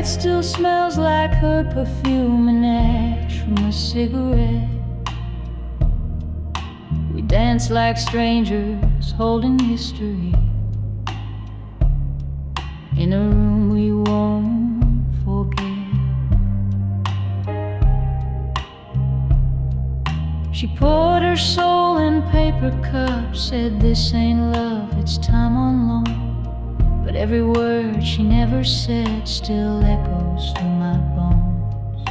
it still smells like her perfume and ash from a cigarette. We dance like strangers holding history in a room we won't forget. She poured her soul in paper cups, said this ain't love, it's time on loan. But every word she never said still echoes through my bones.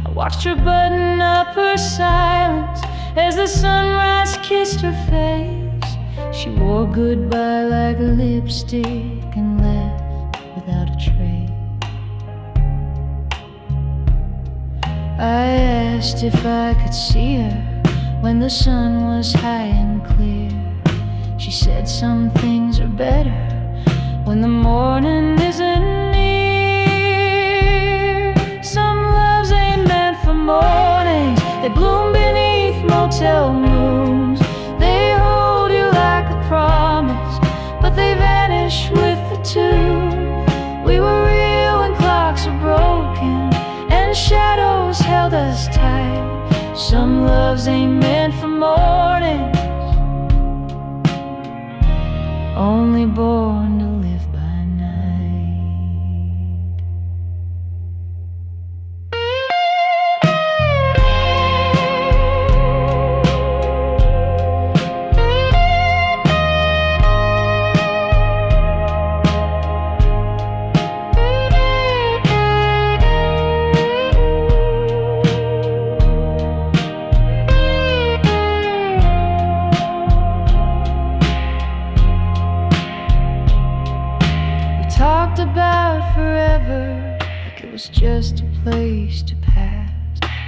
I watched her button up her silence as the sunrise kissed her face. She wore goodbye like lipstick and left without a trace. I asked if I could see her when the sun was high and clear. She said some things are better when the morning isn't near. Some loves ain't meant for mornings, they bloom beneath motel moons. They hold you like a promise, but they vanish with the tune. We were real when clocks were broken and shadows held us tight. Some loves ain't meant for mornings, only born to live by night. About forever, like it was just a place to pass.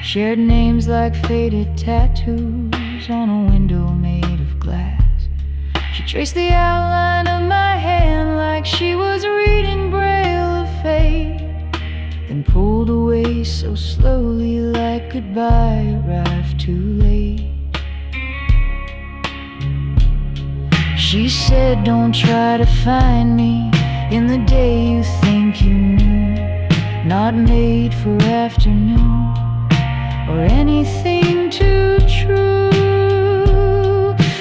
Shared names like faded tattoos on a window made of glass. She traced the outline of my hand like she was reading Braille of fate, then pulled away so slowly like goodbye arrived too late. She said, don't try to find me in the day you think you knew, not made for afternoon or anything too true.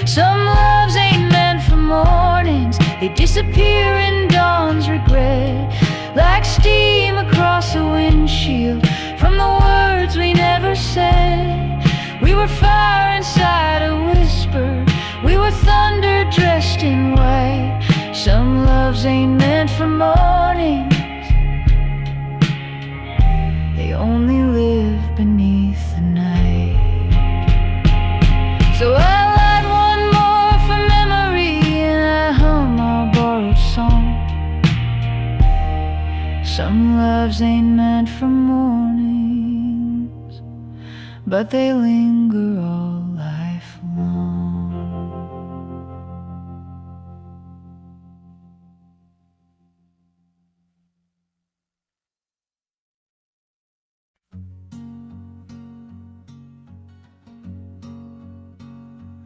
Some loves ain't meant for mornings, they disappear in dawn's regret, like steam across a windshield from the words we never said. We were fire inside a whisper, we were thunder dressed in white. Some loves ain't meant for mornings, they only live beneath the night. So I light one more for memory and I hum our borrowed song. Some loves ain't meant for mornings, but they linger all life long.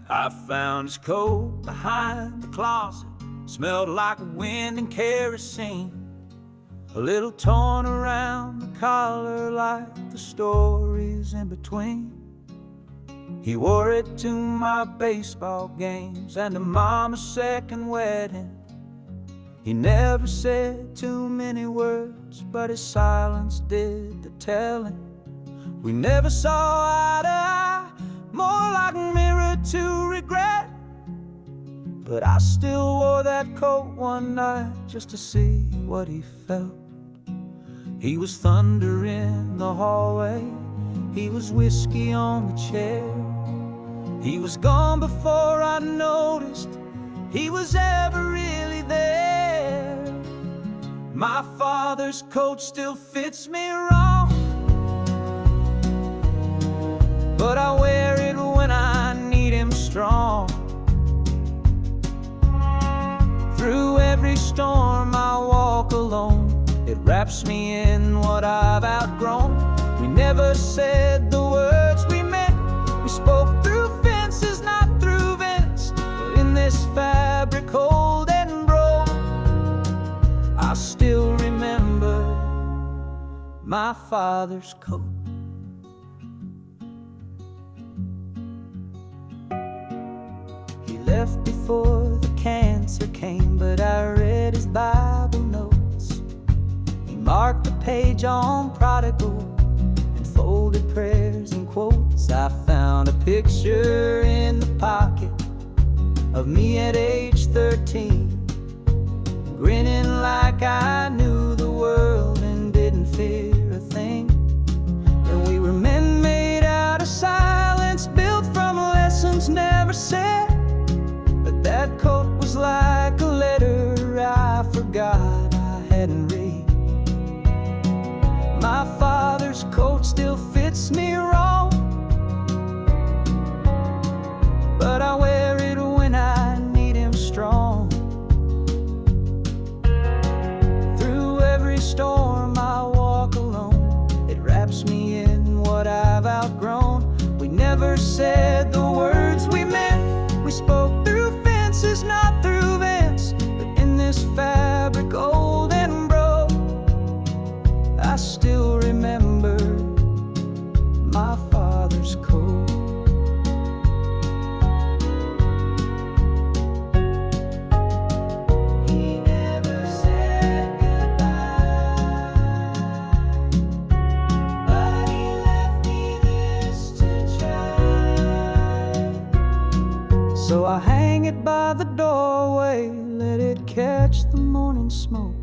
I found his coat behind the closet, smelled like wind and kerosene, a little torn around the collar like the stories in between. He wore it to my baseball games and to Mama's second wedding. He never said too many words, but his silence did the telling. We never saw eye to eye, more like mirror to regret. But I still wore that coat one night just to see what he felt. He was thunder in the hallway, he was whiskey on the chair. He was gone before I noticed he was ever really there. My father's coat still fits me wrong, but I wear it when I need him strong. Through every storm I walk alone, it wraps me in what I've outgrown. We never said the words we meant, we spoke through fences, not through vents. But in this fabric cold and broke, my father's coat. He left before the cancer came, but I read his Bible notes. He marked the page on prodigal and folded prayers and quotes. I found a picture in the pocket of me at age 13, grinning like I knew the world and didn't fear a thing. And we were men made out of silence, built from lessons never said. But that coat was like a letter I forgot I hadn't read. My father's coat still fits me wrong, but I wear it when I need him strong. Through every storm I walk alone, it wraps me in what I've outgrown. We never said the words we meant, we spoke through fences, not through vents. But in this fabric old and broke, I still remember my father's coat. He never said goodbye, but he left me this to try. So I hang it by the doorway, let it catch the morning smoke.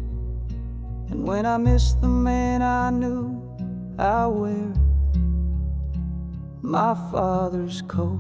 And when I miss the man I knew, I wear my father's coat.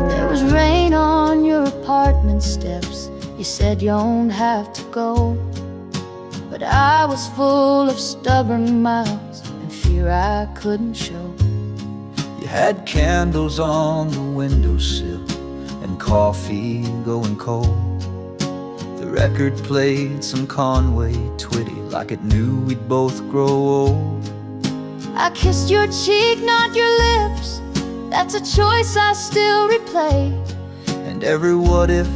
There was rain on your apartment steps. You said you don't have to go, but I was full of stubborn mouths and fear I couldn't show. You had candles on the windowsill and coffee going cold. The record played some Conway Twitty like it knew we'd both grow old. I kissed your cheek, not your lips. That's a choice I still replay. And every what if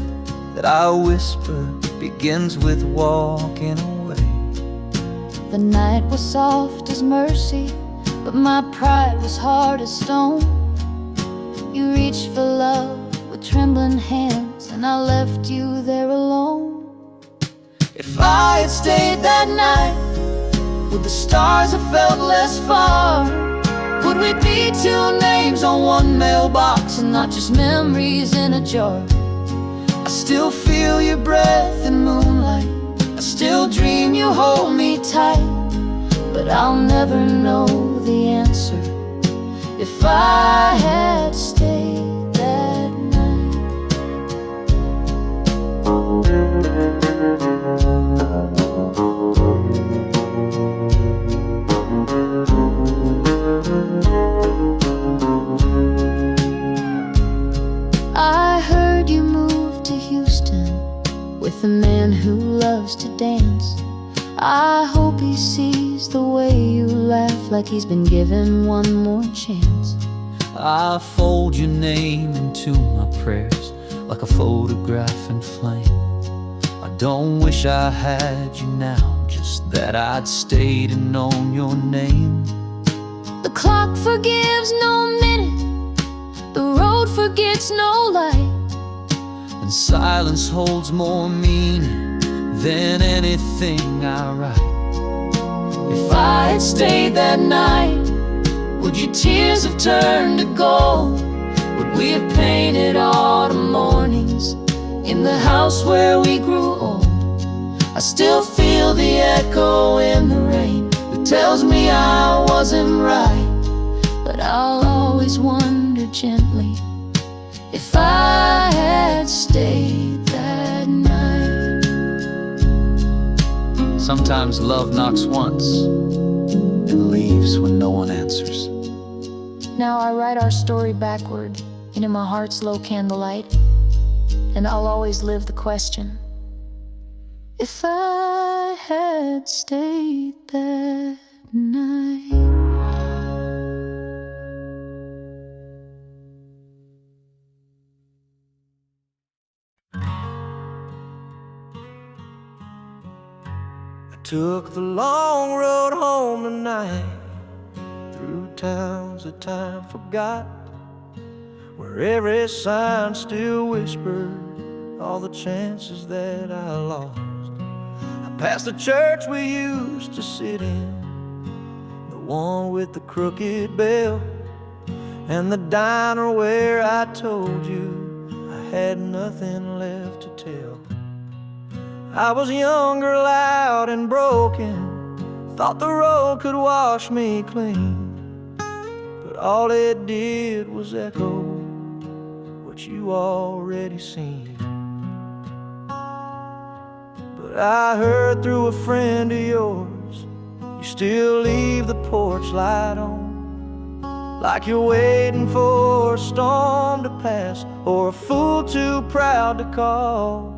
that I whisper begins with walking away. The night was soft as mercy, but my pride was hard as stone. You reached for love with trembling hands, and I left you there alone. If I had stayed that night, would the stars have felt less far? Would we be two names on one mailbox and not just memories in a jar? I still feel your breath in moonlight, I still dream you hold me tight, but I'll never know the answer if I had stayed that night. I heard you moved to Houston with a man who loves to dance. I hope he sees the way you laugh, like he's been given one more chance. I fold your name into my prayers like a photograph in flame. I don't wish I had you now, just that I'd stayed and known your name. The clock forgives no minute, the road forgets no light, And silence holds more meaning than anything I write. if I had stayed that night, would your tears have turned to gold? Would we have painted autumn mornings in the house where we grew old? I still feel the echo in the rain that tells me I wasn't right, but I'll always wonder gently if I had stayed that night. Sometimes love knocks once and leaves when no one answers. Now I write our story backward into my heart's low candlelight. and I'll always live the question. If I had stayed that night. Took the long road home tonight, through towns that time forgot, where every sign still whispered all the chances that I lost. I passed the church we used to sit in, the one with the crooked bell, and the diner where I told you I had nothing left to tell. I was younger, loud and broken, thought the road could wash me clean, but all it did was echo what you already seen. But I heard through a friend of yours, you still leave the porch light on, like you're waiting for a storm to pass or a fool too proud to call.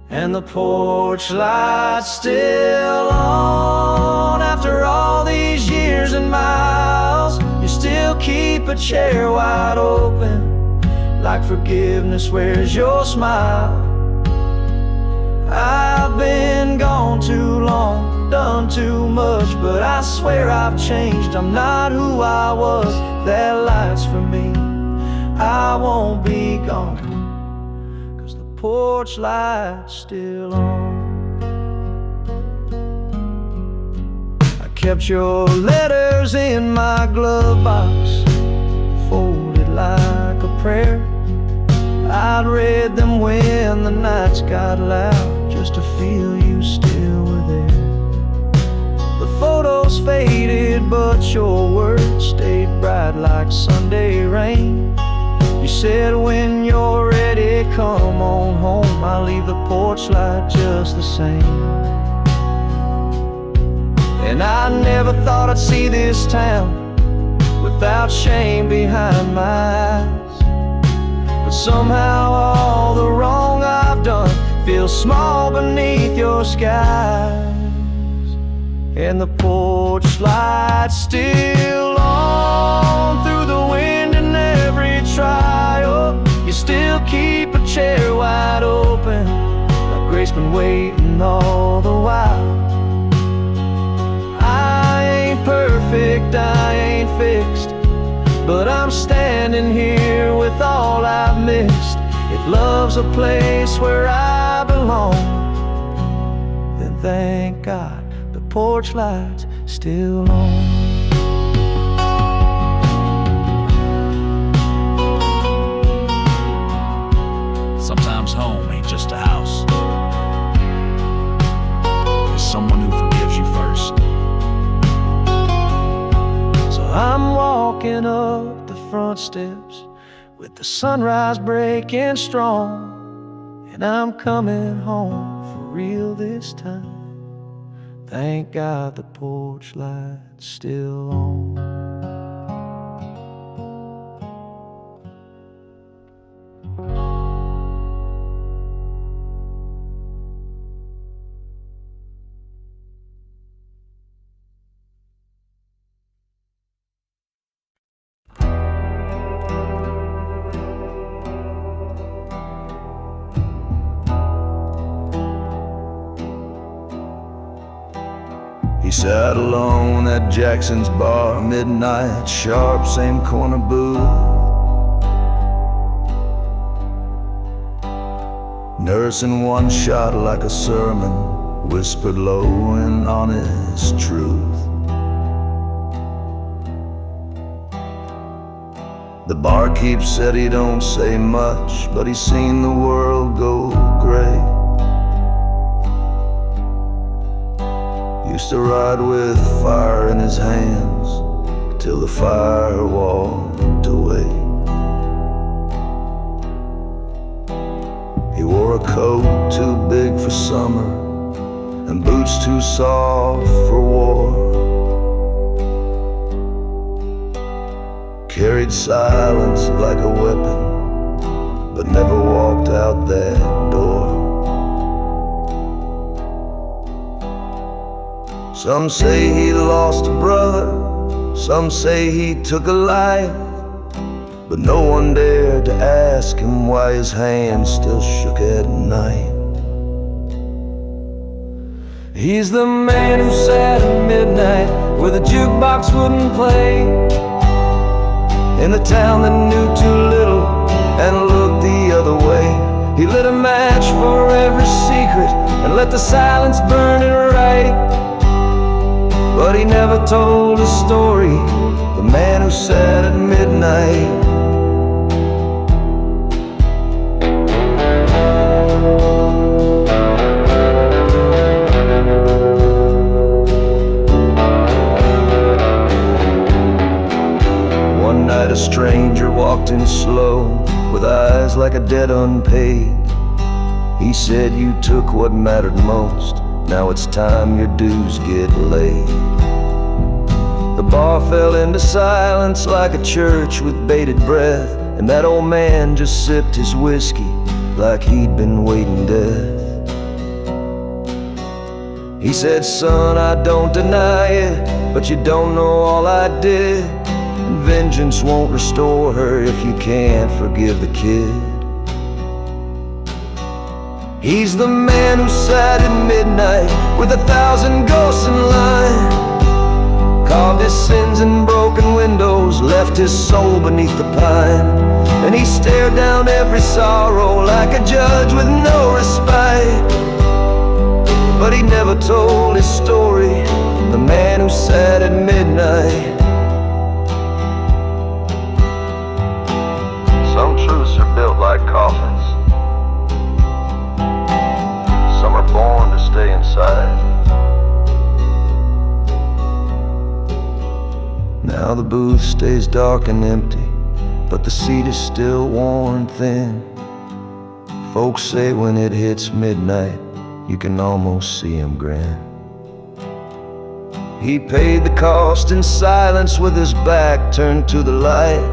And the porch light's still on after all these years and miles. You still keep a chair wide open, like forgiveness wears your smile. I've been gone too long, done too much, but I swear I've changed. I'm not who I was, that light's for me. I won't be gone, porch light's still on. I kept your letters in my glove box, folded like a prayer. I'd read them when the nights got loud, just to feel you still were there. The photos faded, but your words stayed bright like Sunday rain. You said when you're ready, come on home. I'll leave the porch light just the same. And I never thought I'd see this town without shame behind my eyes. But somehow all the wrong I've done feels small beneath your skies. And the porch light's still on through the wind and every trial. You still keep a chair wide open, like Grace been waiting all the while. I ain't perfect, I ain't fixed, but I'm standing here with all I've missed. If love's a place where I belong, then thank God the porch light's still on. Sometimes home ain't just a house, it's someone who forgives you first. So I'm walking up the front steps with the sunrise breaking strong, and I'm coming home for real this time. Thank God the porch light's still on. He sat alone at Jackson's bar, midnight sharp, same corner booth. Nursing one shot like a sermon, whispered low and honest truth. The barkeep said he don't say much, but he's seen the world go gray. Used to ride with fire in his hands till the fire walked away. He wore a coat too big for summer and boots too soft for war. Carried silence like a weapon, but never walked out that door. Some say he lost a brother, some say he took a life, but no one dared to ask him why his hand still shook at night. He's the man who sat at midnight where the jukebox wouldn't play, in the town that knew too little and looked the other way. He lit a match for every secret and let the silence burn it right, but he never told his story, the man who sat at midnight. One night a stranger walked in slow, with eyes like a debt unpaid. He said, "You took what mattered most, now it's time your dues get laid." The bar fell into silence like a church with bated breath, and that old man just sipped his whiskey like he'd been waiting death. He said, "Son, I don't deny it, but you don't know all I did, and vengeance won't restore her if you can't forgive the kid." He's the man who sat at midnight with 1,000 ghosts in line, carved his sins in broken windows, left his soul beneath the pine, and he stared down every sorrow like a judge with no respite, but he never told his story, the man who sat at midnight. Some truths are built like coffins, some are born to stay inside. Now the booth stays dark and empty, but the seat is still worn thin. Folks say when it hits midnight, you can almost see him grin. He paid the cost in silence with his back turned to the light,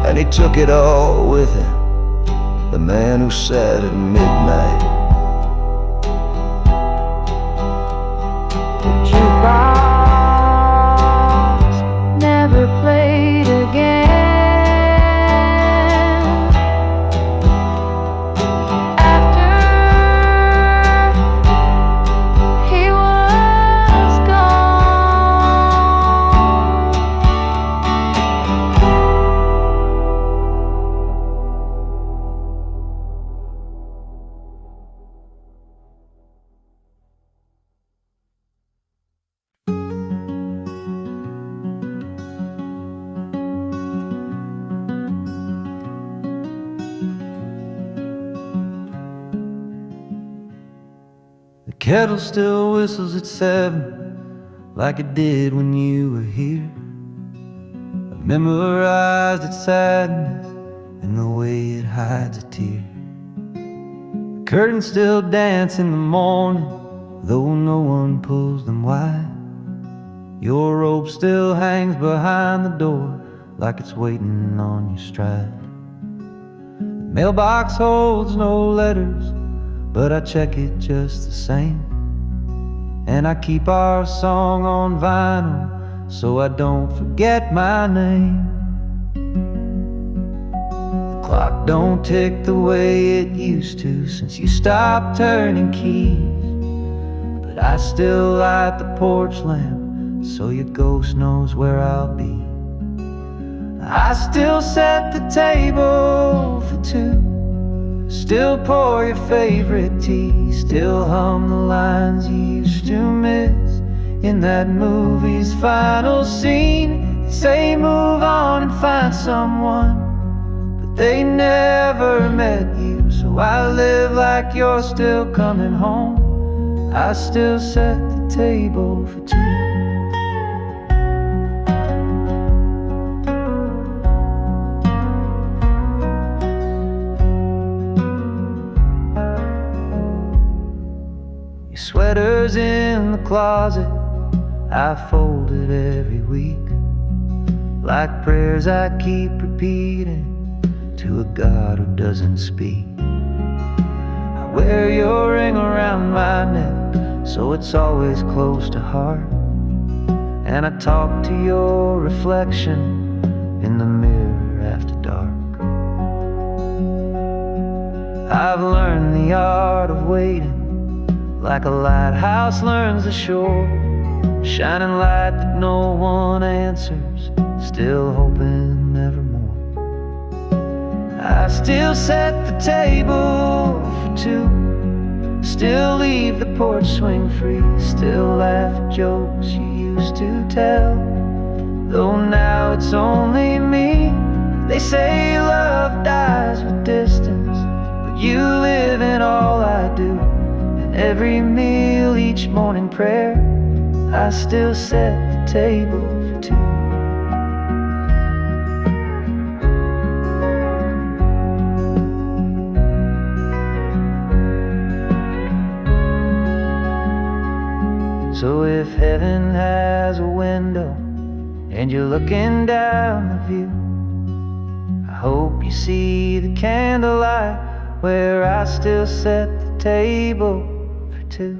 and he took it all with him, the man who sat at midnight. The jukebox never played again. After he was gone, The kettle still whistles at 7, like it did when you were here. I memorized its sadness and the way it hides a tear. The curtains still dance in the morning, though no one pulls them wide. Your robe still hangs behind the door, like it's waiting on your stride. The mailbox holds no letters, but I check it just the same. And I keep our song on vinyl so I don't forget my name. The clock don't tick the way it used to since you stopped turning keys, but I still light the porch lamp so your ghost knows where I'll be. I still set the table for two, still pour your favorite tea, still hum the lines you used to miss in that movie's final scene. They say move on and find someone, but they never met you, so I live like you're still coming home. I still set the table for two. Sweaters in the closet I folded every week, like prayers I keep repeating to a God who doesn't speak. I wear your ring around my neck, so it's always close to heart. And I talk to your reflection in the mirror after dark. I've learned the art of waiting, like a lighthouse learns the shore, shining light that no one answers, still hoping nevermore. I still set the table for two, still leave the porch swing free, still laugh at jokes you used to tell, though now it's only me. They say love dies with distance, but you live in all I do. And every meal, each morning prayer, I still set the table for two. So if heaven has a window and you're looking down the view, I hope you see the candlelight where I still set the table for two.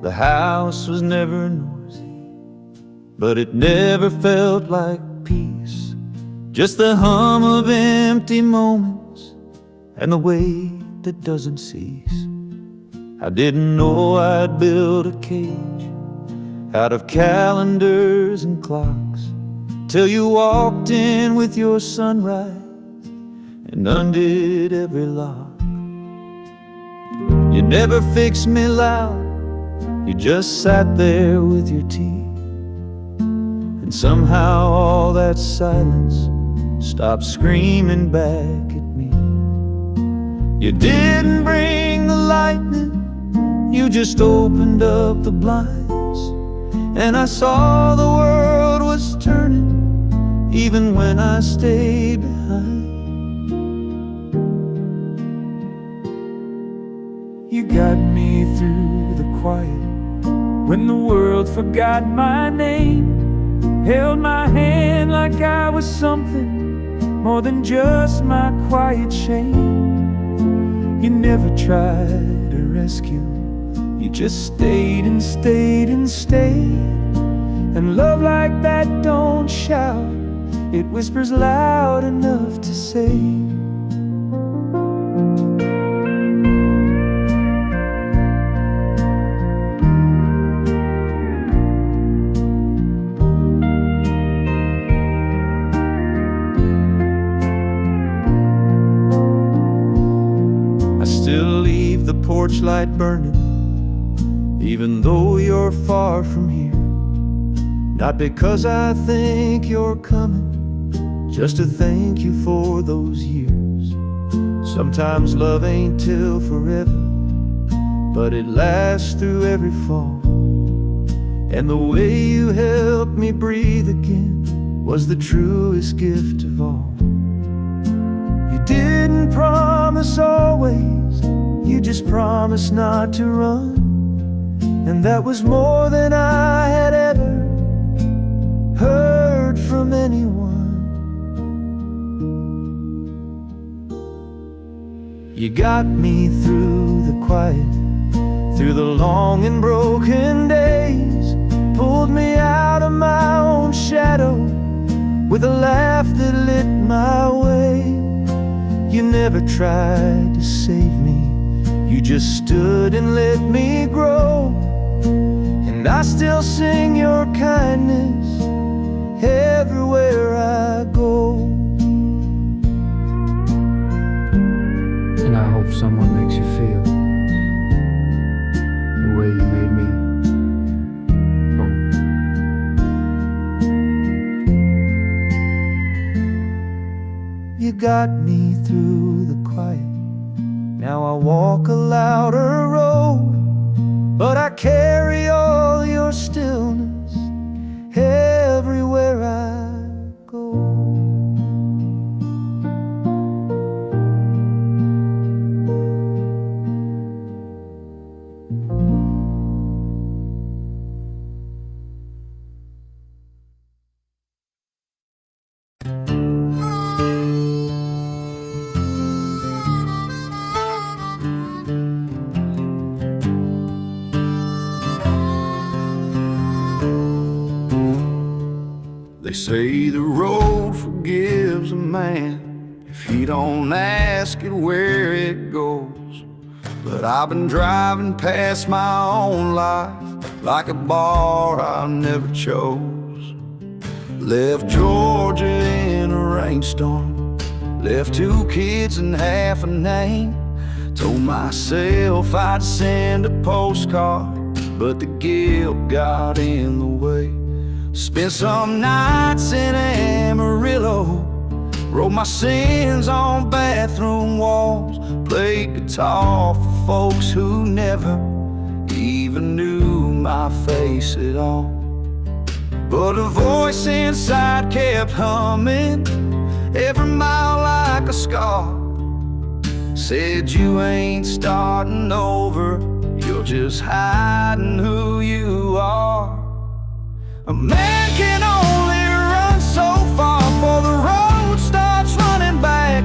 The house was never noisy, but it never felt like peace. Just the hum of empty moments and the weight that doesn't cease. I didn't know I'd build a cage out of calendars and clocks, till you walked in with your sunrise and undid every lock. You never fixed me loud, you just sat there with your tea, and somehow all that silence stopped screaming back at me. You didn't bring the lightning, you just opened up the blinds, and I saw the world was turning even when I stayed behind. You got me through the quiet when the world forgot my name, held my hand like I was something more than just my quiet shame. You never tried to rescue, you just stayed and stayed and stayed. And love like that don't shout, it whispers loud enough to say. Porch light burning, even though you're far from here. Not because I think you're coming, just to thank you for those years. Sometimes love ain't till forever, but it lasts through every fall. And the way you helped me breathe again was the truest gift of all. You didn't promise always, you just promised not to run, and that was more than I had ever heard from anyone. You got me through the quiet, through the long and broken days, pulled me out of my own shadow with a laugh that lit my way. You never tried to save me, you just stood and let me grow. And I still sing your kindness everywhere I go. And I hope someone makes you feel the way you made me. You got me through the quiet. Now I walk a louder road, but I carry all your stillness everywhere I go. They say the road forgives a man if he don't ask it where it goes. But I've been driving past my own life like a bar I never chose. Left Georgia in a rainstorm, left 2 kids and half a name. Told myself I'd send a postcard, but the guilt got in the way. Spent some nights in Amarillo, wrote my sins on bathroom walls, played guitar for folks who never even knew my face at all. But a voice inside kept humming every mile like a scar. Said you ain't starting over, you're just hiding who you are. A man can only run so far before the road starts running back.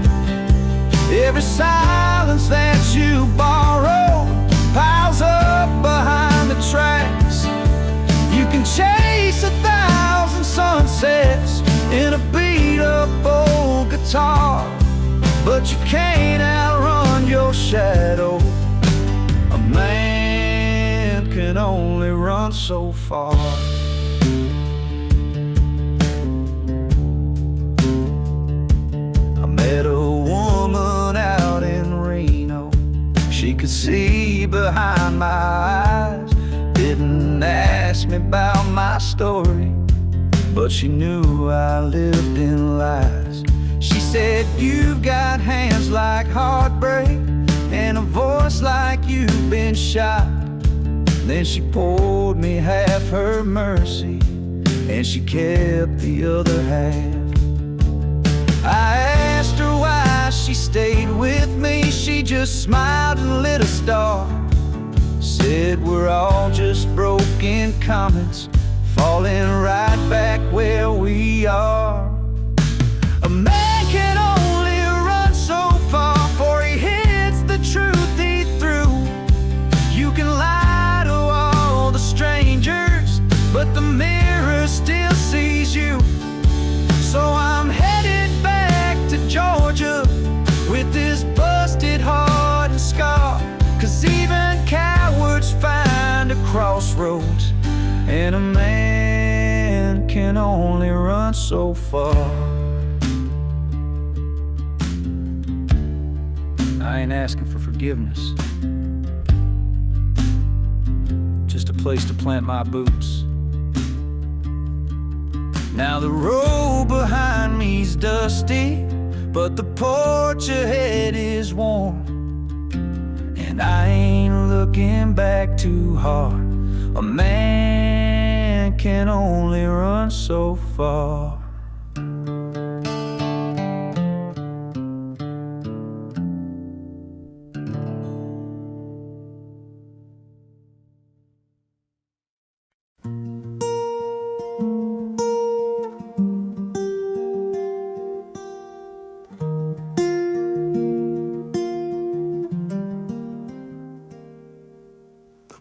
Every silence that you borrow piles up behind the tracks. You can chase 1,000 sunsets in a beat-up old guitar, but you can't outrun your shadow. A man can only run so far. Met a woman out in Reno. She could see behind my eyes. Didn't ask me about my story, but she knew I lived in lies. She said, you've got hands like heartbreak and a voice like you've been shot. Then she poured me half her mercy, and she kept the other half. I asked her why she stayed with me. She just smiled and lit a star. Said we're all just broken comets, falling right back where we are. A man can only run so far before he hits the truth he threw. You can lie to all the strangers, but the mirror still sees you. So I'm headed back to Georgia with this busted heart and scar. 'Cause even cowards find a crossroads, and a man can only run so far. I ain't asking for forgiveness, just a place to plant my boots. Now the road behind me's dusty, but the porch ahead is warm. And I ain't looking back too hard. A man can only run so far.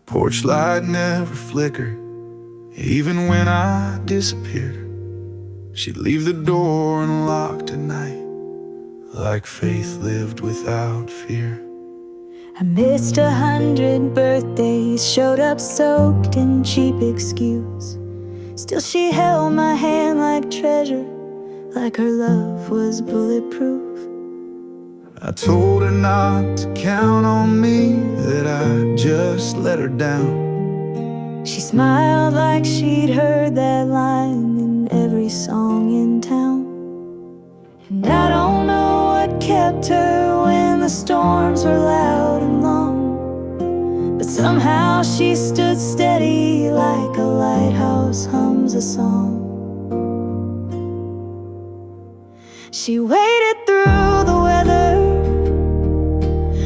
Porch light never flickered, even when I disappeared. She'd leave the door unlocked at night, like faith lived without fear. I missed 100 birthdays, showed up soaked in cheap excuse. Still she held my hand like treasure, like her love was bulletproof. I told her not to count on me, that I just let her down. She smiled like she'd heard that line in every song in town. And I don't know kept her when the storms were loud and long. But somehow she stood steady like a lighthouse hums a song. She waited through the weather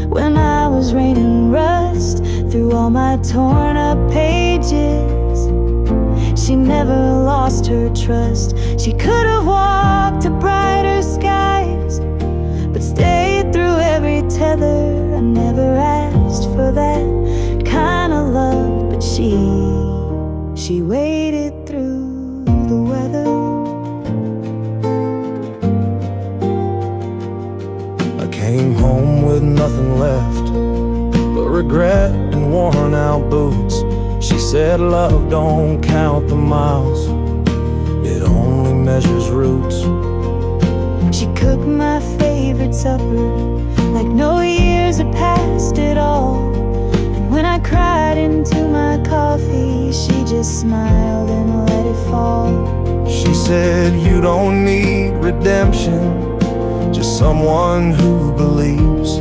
when I was raining rust through all my torn up pages. She never lost her trust. She could have walked to brighter skies, but stayed through every tether. I never asked for that kind of love, but she waited through the weather. I came home with nothing left but regret and worn out boots. She said love don't count the miles, it only measures roots. She cooked my favorite supper like no years had passed at all. And when I cried into my coffee, she just smiled and let it fall. She said you don't need redemption, just someone who believes.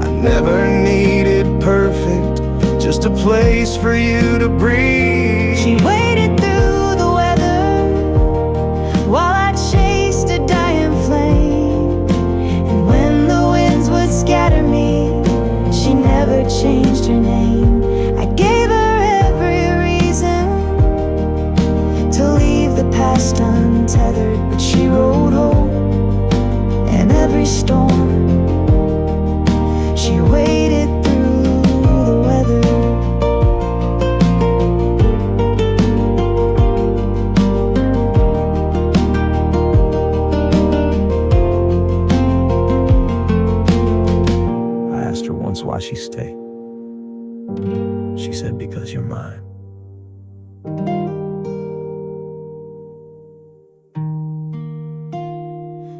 I never needed perfect, just a place for you to breathe. She waited through the weather while I chased a dying flame. And when the winds would scatter me, she never changed her name. I gave her every reason to leave the past untethered, but she rode home in every storm. She waited through the weather. I asked her once why she stayed. She said, because you're mine.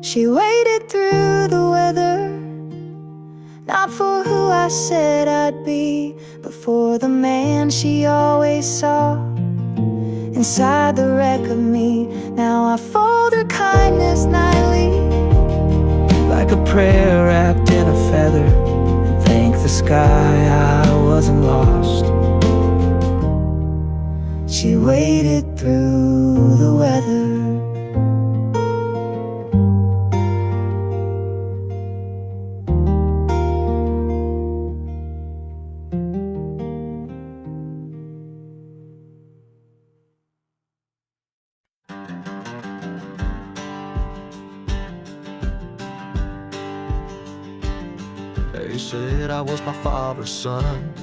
She waited through the weather, not for who I said I'd be, but for the man she always saw inside the wreck of me. Now I fold her kindness nightly, like a prayer wrapped in a feather, and thank the sky I wasn't lost. she waited through the weather. They said I was my father's son,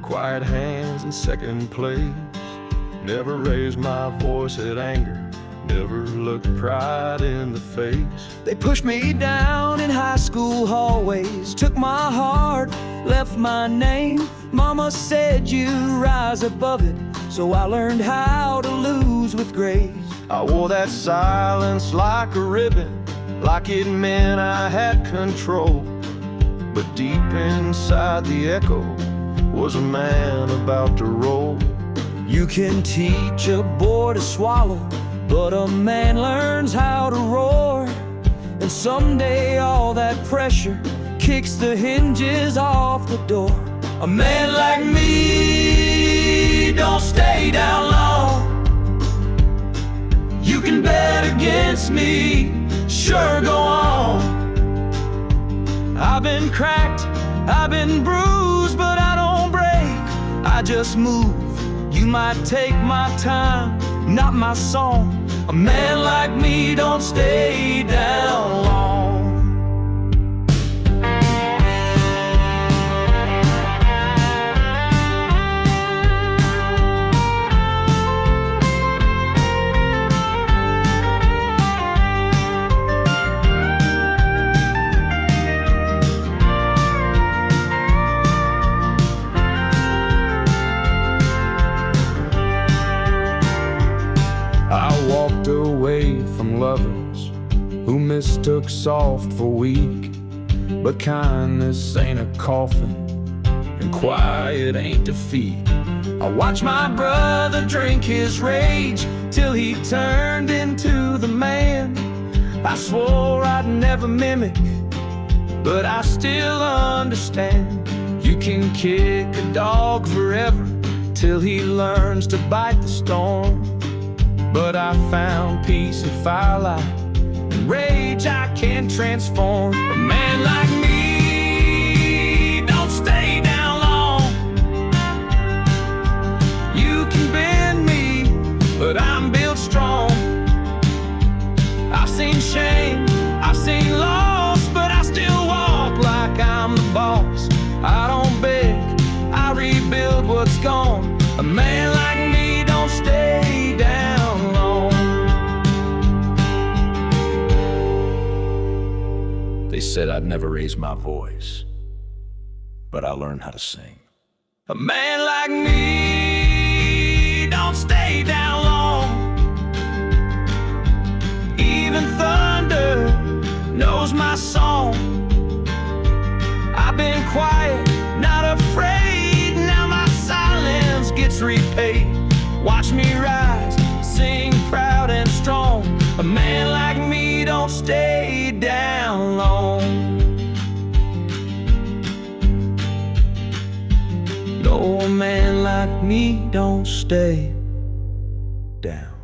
quiet hands in second place. Never raised my voice at anger, never looked pride in the face. They pushed me down in high school hallways, took my heart, left my name. Mama said you rise above it, so I learned how to lose with grace. I wore that silence like a ribbon, like it meant I had control. But deep inside the echo was a man about to roll. You can teach a boy to swallow, but a man learns how to roar. And someday all that pressure kicks the hinges off the door. A man like me don't stay down long. You can bet against me, sure, go on. I've been cracked, I've been bruised, but I don't break, I just move. You might take my time, not my song. A man like me don't stay down long. Away from lovers who mistook soft for weak. But kindness ain't a coffin, and quiet ain't defeat. I watched my brother drink his rage till he turned into the man I swore I'd never mimic, but I still understand. You can kick a dog forever till he learns to bite the storm. But I found peace in firelight and rage I can transform. A man like me don't stay down long. You can bend me, but I'm built strong. I've seen shame, I've seen loss, but I still walk like I'm the boss. I don't beg, I rebuild what's gone. A man like me don't stay down long. They said I'd never raise my voice, but I learned how to sing. A man like me don't stay down long. Even thunder knows my song. I've been quiet, not afraid. Now my silence gets repaid. Watch me rise, sing proud and strong. A man like me don't stay down long. No, a man like me don't stay down.